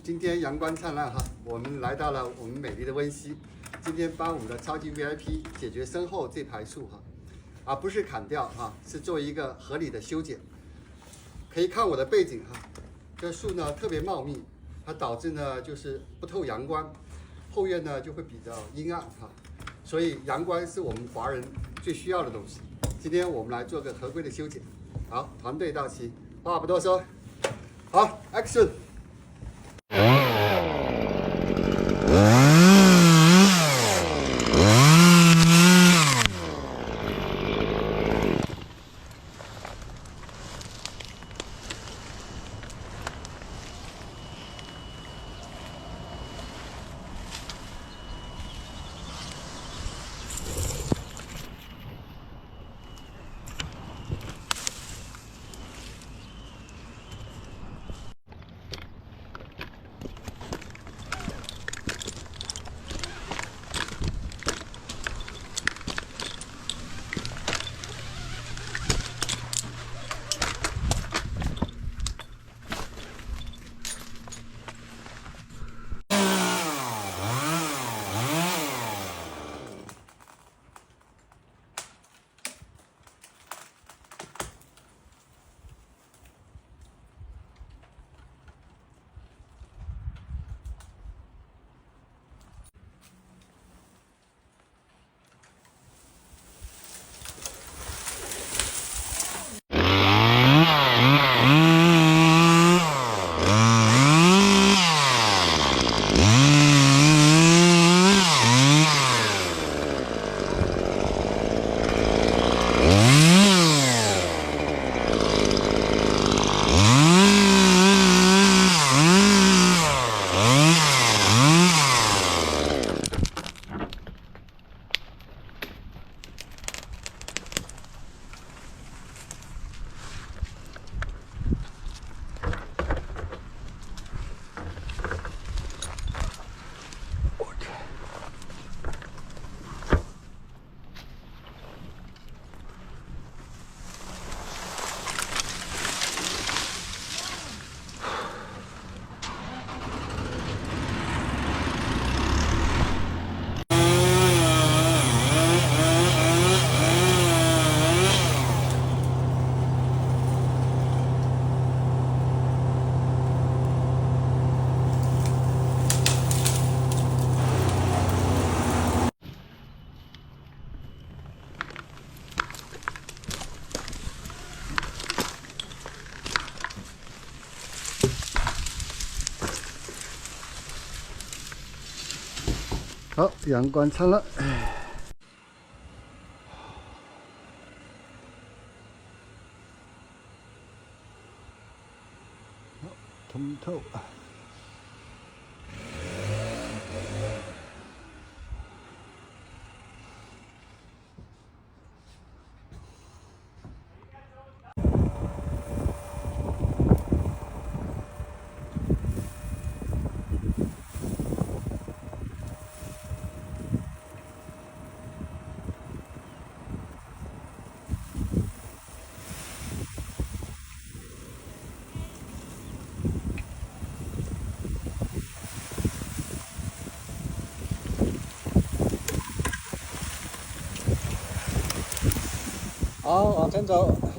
今天阳光灿烂哈，我们来到了我们美丽的温溪。今天帮我们的超级 VIP 解决身后这排树哈，不是砍掉哈，是做一个合理的修剪。可以看我的背景哈，这树呢特别茂密，它导致呢就是不透阳光，后院呢就会比较阴暗哈。所以阳光是我们华人最需要的东西。今天我们来做个合规的修剪。好，团队到齐，话不多说，好 ，Action！好，阳光灿烂。好，通透。好，往前走。